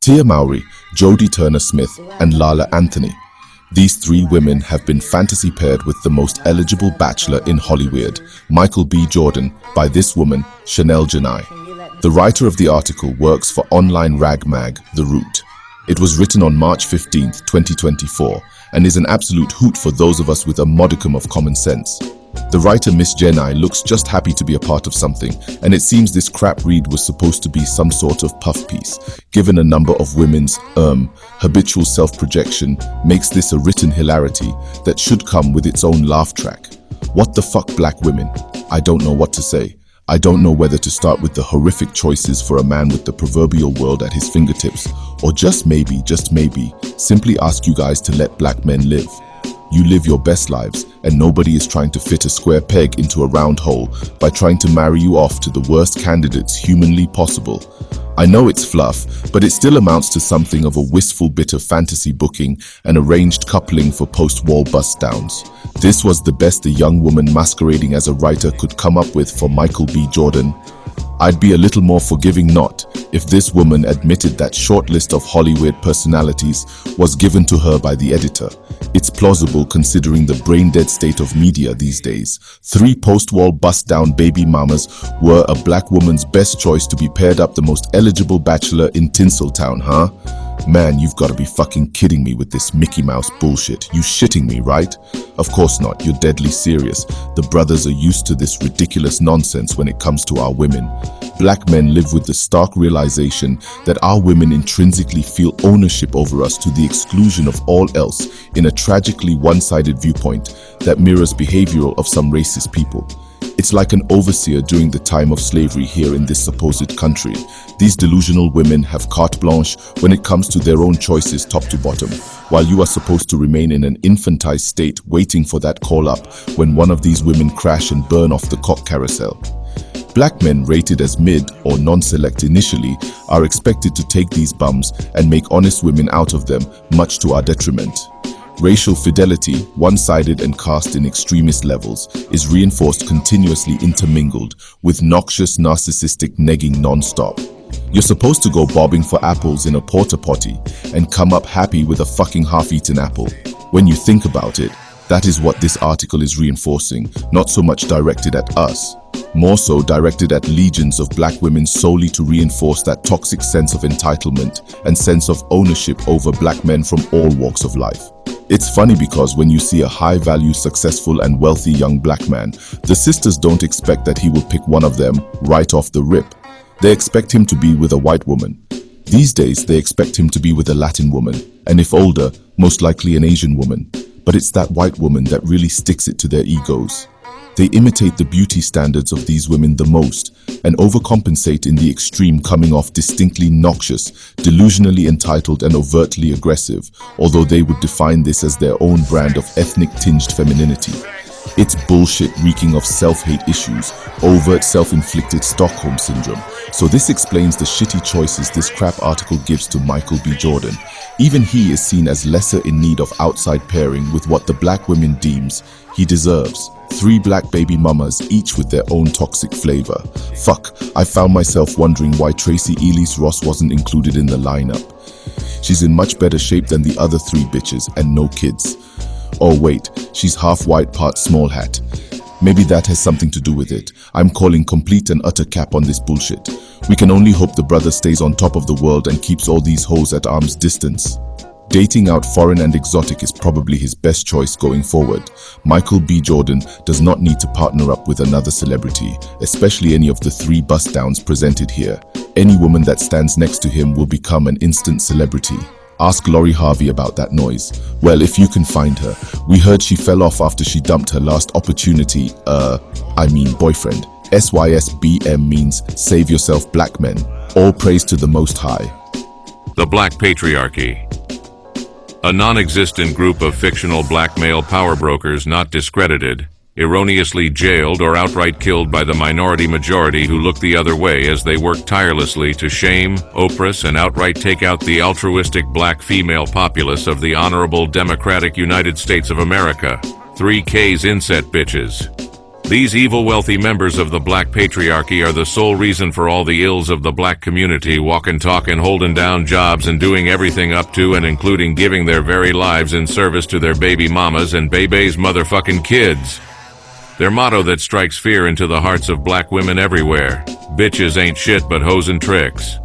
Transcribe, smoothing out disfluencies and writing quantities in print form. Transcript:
Tia Mowry, Jodie Turner-Smith, and Lala Anthony. These three women have been fantasy paired with the most eligible bachelor in Hollywood, Michael B. Jordan, by this woman, Chanel Janai. The writer of the article works for online rag mag, The Root. It was written on March 15, 2024, and is an absolute hoot for those of us with a modicum of common sense. The writer Miss Janai looks just happy to be a part of something, and it seems this crap read was supposed to be some sort of puff piece. Given a number of women's, habitual self-projection makes this a written hilarity that should come with its own laugh track. What the fuck, black women? I don't know what to say. I don't know whether to start with the horrific choices for a man with the proverbial world at his fingertips, or just maybe, simply ask you guys to let black men live. You live your best lives, and nobody is trying to fit a square peg into a round hole by trying to marry you off to the worst candidates humanly possible. I know it's fluff, but it still amounts to something of a wistful bit of fantasy booking and arranged coupling for post-wall bust downs. This was the best a young woman masquerading as a writer could come up with for Michael B. Jordan. I'd be a little more forgiving if this woman admitted that short list of Hollywood personalities was given to her by the editor. It's plausible considering the brain-dead state of media these days. 3 post-wall bust-down baby mamas were a black woman's best choice to be paired up the most eligible bachelor in Tinseltown, huh? Man, you've got to be fucking kidding me with this Mickey Mouse bullshit. You shitting me, right? Of course not, you're deadly serious. The brothers are used to this ridiculous nonsense when it comes to our women. Black men live with the stark realization that our women intrinsically feel ownership over us to the exclusion of all else in a tragically one-sided viewpoint that mirrors behavioral of some racist people. It's like an overseer during the time of slavery here in this supposed country. These delusional women have carte blanche when it comes to their own choices top to bottom, while you are supposed to remain in an infantile state waiting for that call up when one of these women crash and burn off the cock carousel. Black men rated as mid or non-select initially are expected to take these bums and make honest women out of them, much to our detriment. Racial fidelity, one-sided and cast in extremist levels, is reinforced continuously intermingled with noxious narcissistic negging non-stop. You're supposed to go bobbing for apples in a porta potty and come up happy with a fucking half-eaten apple. When you think about it, that is what this article is reinforcing, not so much directed at us, more so directed at legions of black women solely to reinforce that toxic sense of entitlement and sense of ownership over black men from all walks of life. It's funny because when you see a high-value, successful and wealthy young black man, the sisters don't expect that he will pick one of them right off the rip. They expect him to be with a white woman. These days, they expect him to be with a Latin woman, and if older, most likely an Asian woman. But it's that white woman that really sticks it to their egos. They imitate the beauty standards of these women the most and overcompensate in the extreme, coming off distinctly noxious, delusionally entitled and overtly aggressive, although they would define this as their own brand of ethnic-tinged femininity. It's bullshit reeking of self-hate issues, overt self-inflicted Stockholm syndrome. So this explains the shitty choices this crap article gives to Michael B. Jordan. Even he is seen as lesser in need of outside pairing with what the black women deems he deserves. 3 black baby mamas, each with their own toxic flavor. Fuck, I found myself wondering why Tracy Ellis Ross wasn't included in the lineup. She's in much better shape than the other 3 bitches and no kids. Oh wait, she's half white, part small hat. Maybe that has something to do with it. I'm calling complete and utter cap on this bullshit. We can only hope the brother stays on top of the world and keeps all these hoes at arm's distance. Dating out foreign and exotic is probably his best choice going forward. Michael B. Jordan does not need to partner up with another celebrity, especially any of the 3 bust downs presented here. Any woman that stands next to him will become an instant celebrity. Ask Lori Harvey about that noise. Well, if you can find her. We heard she fell off after she dumped her last opportunity, boyfriend. SYSBM means save yourself, black men. All praise to the Most High. The Black Patriarchy. A non-existent group of fictional black male power brokers not discredited, erroneously jailed or outright killed by the minority majority who look the other way as they work tirelessly to shame, oppress, and outright take out the altruistic black female populace of the honorable democratic United States of America. 3K's inset bitches. These evil wealthy members of the black patriarchy are the sole reason for all the ills of the black community, walking, talking, holding down jobs, and doing everything up to and including giving their very lives in service to their baby mamas and baby's motherfucking kids. Their motto that strikes fear into the hearts of black women everywhere: bitches ain't shit but hoes and tricks.